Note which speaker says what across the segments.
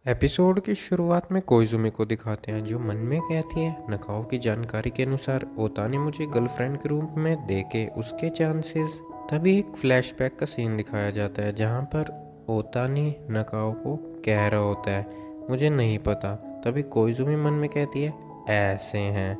Speaker 1: Episode की शुरुआत में कोइजुमी को दिखाते हैं जो मन में कहती है नकाओ की जानकारी के अनुसार ओतानी मुझे गर्लफ्रेंड के रूप में देके उसके चांसेस। तभी एक फ्लैशबैक का सीन दिखाया जाता है जहाँ पर ओतानी नकाओ को कह रहा होता है मुझे नहीं पता। तभी कोइजुमी मन में कहती है ऐसे हैं।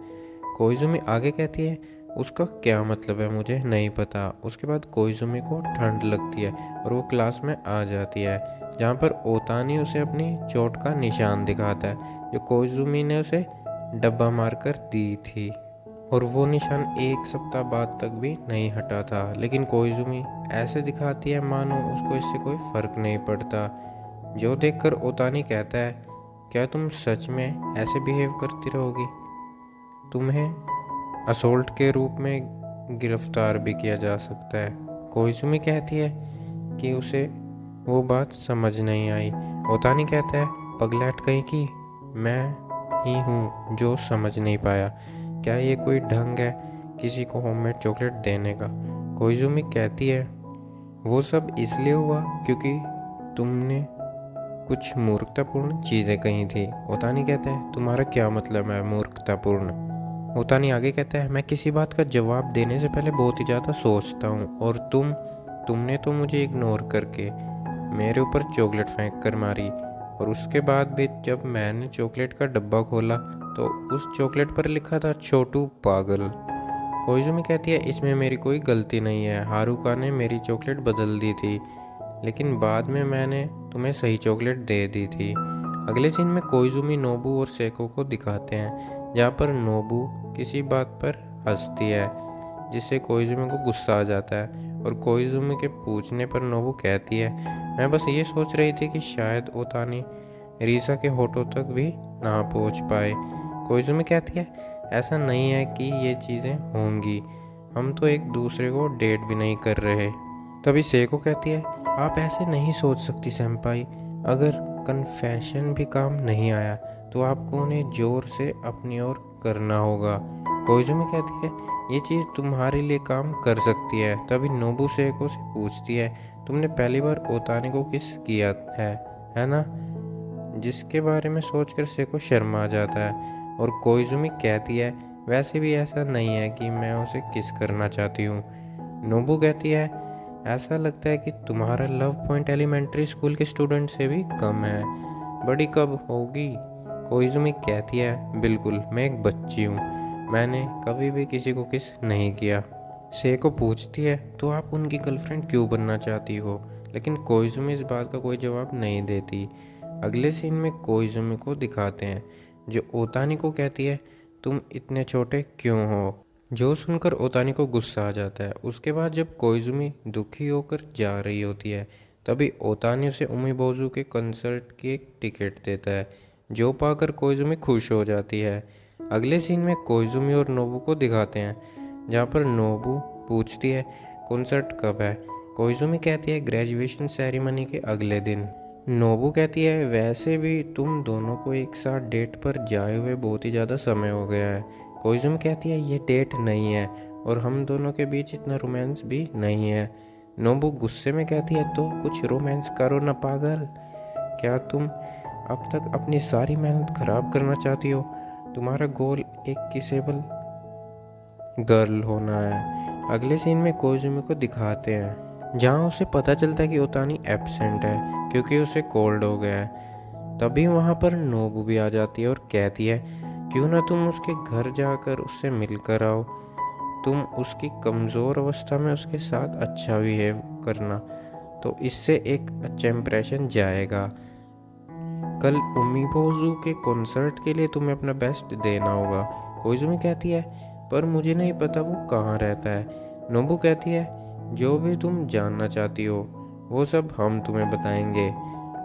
Speaker 1: कोइजुमी आगे कहती है उसका क्या मतलब है मुझे नहीं पता। उसके बाद कोइजुमी को ठंड लगती है और वो क्लास में आ जाती है जहाँ पर ओतानी उसे अपनी चोट का निशान दिखाता है जो कोइजुमी ने उसे डब्बा मारकर दी थी और वो निशान एक सप्ताह बाद तक भी नहीं हटा था। लेकिन कोइजुमी ऐसे दिखाती है मानो उसको इससे कोई फर्क नहीं पड़ता, जो देखकर ओतानी कहता है क्या तुम सच में ऐसे बिहेव करती रहोगी? तुम्हें असोल्ट के रूप में गिरफ्तार भी किया जा सकता है। कोइजुमी कहती है कि उसे वो बात समझ नहीं आई। ओतानी कहता है पगलैट कहीं की, मैं ही हूँ जो समझ नहीं पाया। क्या ये कोई ढंग है किसी को होममेड चॉकलेट देने का? कोइजुमी कहती है वो सब इसलिए हुआ क्योंकि तुमने कुछ मूर्खतापूर्ण चीज़ें कही थी। ओतानी कहता है तुम्हारा क्या मतलब है मूर्खतापूर्ण? ओतानी आगे कहता है मैं किसी बात का जवाब देने से पहले बहुत ही ज़्यादा सोचता हूँ और तुमने तो मुझे इग्नोर करके मेरे ऊपर चॉकलेट फेंक कर मारी। और उसके बाद भी जब मैंने चॉकलेट का डब्बा खोला तो उस चॉकलेट पर लिखा था छोटू पागल। कोइजुमी कहती है इसमें मेरी कोई गलती नहीं है, हारुका ने मेरी चॉकलेट बदल दी थी लेकिन बाद में मैंने तुम्हें सही चॉकलेट दे दी थी। अगले सीन में कोइजुमी नोबू और सेको को दिखाते हैं जहाँ पर नोबू किसी बात पर हंसती है जिससे कोइजुमी को गुस्सा आ जाता है और कोइजुमी के पूछने पर नोबू कहती है मैं बस ये सोच रही थी कि शायद ओतानी रीसा के होठों तक भी ना पहुंच पाए। कोइजुमी कहती है ऐसा नहीं है कि ये चीज़ें होंगी, हम तो एक दूसरे को डेट भी नहीं कर रहे। तभी सेको कहती है आप ऐसे नहीं सोच सकती सेंपाई, अगर कन्फेशन भी काम नहीं आया तो आपको उन्हें जोर से अपनी ओर करना होगा। कोइजुमी कहती है ये चीज़ तुम्हारे लिए काम कर सकती है। तभी नोबू सेको से पूछती है तुमने पहली बार ओतानी को किस किया है ना? जिसके बारे में सोचकर सेको शर्मा जाता है और कोइजुमी कहती है वैसे भी ऐसा नहीं है कि मैं उसे किस करना चाहती हूँ। नोबू कहती है ऐसा लगता है कि तुम्हारा लव पॉइंट एलिमेंट्री स्कूल के स्टूडेंट से भी कम है, बड़ी कब होगी? कोइजुमी कहती है बिल्कुल मैं एक बच्ची हूँ, मैंने कभी भी किसी को किस नहीं किया। सेको पूछती है तो आप उनकी गर्लफ्रेंड क्यों बनना चाहती हो? लेकिन कोइजुमी इस बात का कोई जवाब नहीं देती। अगले सीन में कोइजुमी को दिखाते हैं जो ओतानी को कहती है तुम इतने छोटे क्यों हो, जो सुनकर ओतानी को गुस्सा आ जाता है। उसके बाद जब कोइजुमी दुखी होकर जा रही होती है तभी ओतानी उसे उमिबोजू के कंसर्ट की एक टिकट देता है जो पाकर कोइजुमी खुश हो जाती है। अगले सीन में कोइजुमी और नोबू को दिखाते हैं जहाँ पर नोबू पूछती है कॉन्सर्ट कब है? कोइजुमी कहती है ग्रेजुएशन सेरेमनी के अगले दिन। नोबू कहती है वैसे भी तुम दोनों को एक साथ डेट पर जाए हुए बहुत ही ज़्यादा समय हो गया है। कोइजुमी कहती है ये डेट नहीं है और हम दोनों के बीच इतना रोमांस भी नहीं है। नोबू गुस्से में कहती है तो कुछ रोमांस करो ना पागल, क्या तुम अब तक अपनी सारी मेहनत खराब करना चाहती हो? तुम्हारा गोल एक किसेबल गर्ल होना है। अगले सीन में कोइजुमी को दिखाते हैं जहाँ उसे पता चलता है कि ओतानी एब्सेंट है क्योंकि उसे कोल्ड हो गया है। तभी वहाँ पर नोबू भी आ जाती है और कहती है क्यों ना तुम उसके घर जाकर उससे मिलकर आओ, तुम उसकी कमज़ोर अवस्था में उसके साथ अच्छा बिहेव करना तो इससे एक अच्छा इम्प्रेशन जाएगा। कल उमिबोजू के कॉन्सर्ट के लिए तुम्हें अपना बेस्ट देना होगा। कोइजुमी कहती है पर मुझे नहीं पता वो कहाँ रहता है। नोबू कहती है जो भी तुम जानना चाहती हो वो सब हम तुम्हें बताएंगे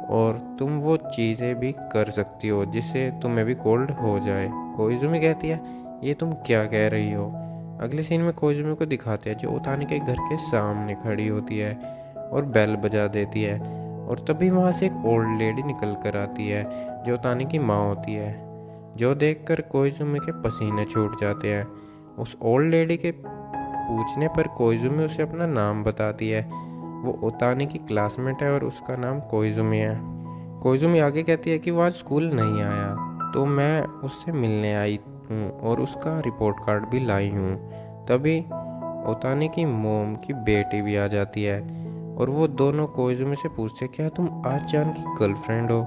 Speaker 1: और तुम वो चीज़ें भी कर सकती हो जिससे तुम्हें भी कोल्ड हो जाए। कोइजुमी कहती है ये तुम क्या कह रही हो? अगले सीन में कोइजुमी को दिखाते हैं जो ओतानी के घर के सामने खड़ी होती है और बेल बजा देती है और तभी वहाँ से एक ओल्ड लेडी निकल कर आती है जो ओतानी की माँ होती है, जो देखकर कोइजुमी के पसीने छूट जाते हैं। उस ओल्ड लेडी के पूछने पर कोइजुमी उसे अपना नाम बताती है। वो ओतानी की क्लासमेट है और उसका नाम कोइजुमी है। कोइजुमी आगे कहती है कि वो आज स्कूल नहीं आया, तो मैं उससे मिलने आई हूँ और उसका रिपोर्ट कार्ड भी लाई हूँ। तभी ओतानी की मोम की बेटी भी आ जाती है और वो दोनों कोइजुमी से पूछते हैं, क्या तुम आचान की गर्लफ्रेंड हो?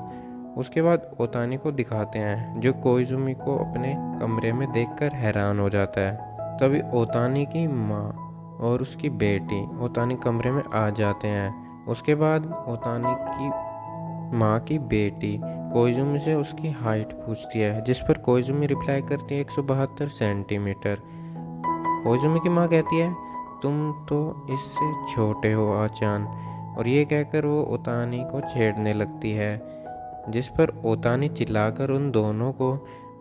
Speaker 1: उसके बाद ओतानी को दिखाते हैं, जो कोइजुमी को अपने कमरे में देखकर हैरान हो जाता है। तभी ओतानी की माँ और उसकी बेटी ओतानी कमरे में आ जाते हैं। उसके बाद ओतानी की माँ की बेटी कोइजुमी से उसकी हाइट पूछती है, जिस पर कोइजुमी रिप्लाई करती है 172 सेंटीमीटर। कोइजुमी की माँ कहती है, तुम तो इससे छोटे हो आचान, और ये कहकर वो ओतानी को छेड़ने लगती है, जिस पर ओतानी चिल्लाकर उन दोनों को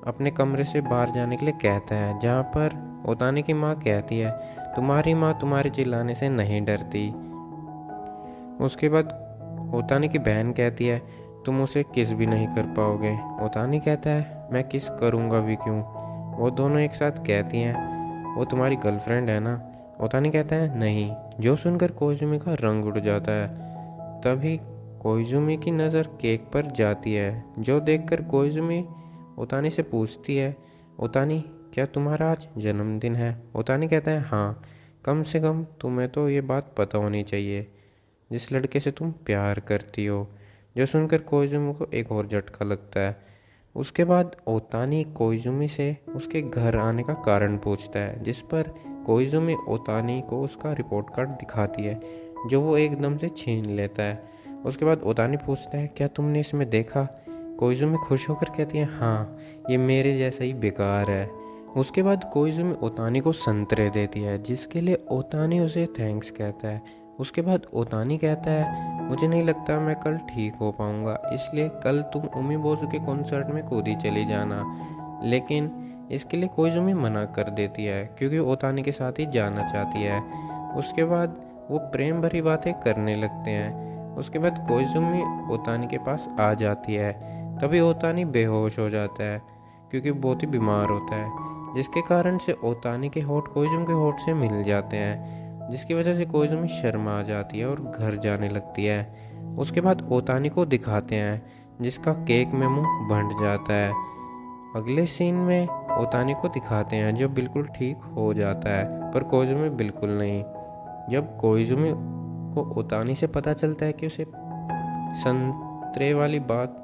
Speaker 1: अपने कमरे से बाहर जाने के लिए कहता है, जहाँ पर ओतानी की माँ कहती है, तुम्हारी माँ तुम्हारे चिल्लाने से नहीं डरती। उसके बाद ओतानी की बहन कहती है, तुम उसे किस भी नहीं कर पाओगे। ओतानी कहता है, मैं किस करूँगा भी क्यों। वो दोनों एक साथ कहती हैं, वो तुम्हारी गर्लफ्रेंड है ना। ओतानी कहता है, नहीं, जो सुनकर कोइजुमी का रंग उड़ जाता है। तभी कोइजुमी की नज़र केक पर जाती है, जो देखकर कोइजुमी ओतानी से पूछती है, ओतानी, क्या तुम्हारा आज जन्मदिन है? ओतानी कहता है, हाँ, कम से कम तुम्हें तो ये बात पता होनी चाहिए, जिस लड़के से तुम प्यार करती हो। जो सुनकर कोइजुमी को एक और झटका लगता है। उसके बाद ओतानी कोइजुमी से उसके घर आने का कारण पूछता है, जिस पर कोइजुमी ओतानी को उसका रिपोर्ट कार्ड दिखाती है, जो वो एकदम से छीन लेता है। उसके बाद ओतानी पूछता है, क्या तुमने इसमें देखा? कोइजुमी खुश होकर कहती है, हाँ, ये मेरे जैसा ही बेकार है। उसके बाद कोइजुमी ओतानी को संतरे देती है, जिसके लिए ओतानी उसे थैंक्स कहता है। उसके बाद ओतानी कहता है, मुझे नहीं लगता मैं कल ठीक हो पाऊँगा, इसलिए कल तुम उमिबोज़ु के कॉन्सर्ट में खुद ही चली जाना। लेकिन इसके लिए कोइजुमी मना कर देती है, क्योंकि ओतानी के साथ ही जाना चाहती है। उसके बाद वो प्रेम भरी बातें करने लगते हैं। उसके बाद कोइजुमी ओतानी के पास आ जाती है। तभी ओतानी बेहोश हो जाता है, क्योंकि बहुत ही बीमार होता है, जिसके कारण से ओतानी के होठ कोइजुमी के होठ से मिल जाते हैं, जिसकी वजह से कोइजुमी शर्मा आ जाती है और घर जाने लगती है। उसके बाद ओतानी को दिखाते हैं, जिसका केक में मुंह बंध जाता है। अगले सीन में ओतानी को दिखाते हैं, जो बिल्कुल ठीक हो जाता है, पर कोइजुमी बिल्कुल नहीं। जब कोइजुमी को ओतानी से पता चलता है कि उसे संतरे वाली बात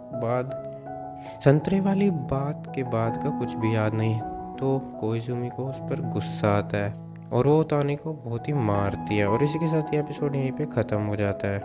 Speaker 1: के बाद का कुछ भी याद नहीं, तो कोइजुमी को उस पर गुस्सा आता है और वो ओतानी को बहुत ही मारती है। और इसी के साथ ये एपिसोड यहीं पे ख़त्म हो जाता है।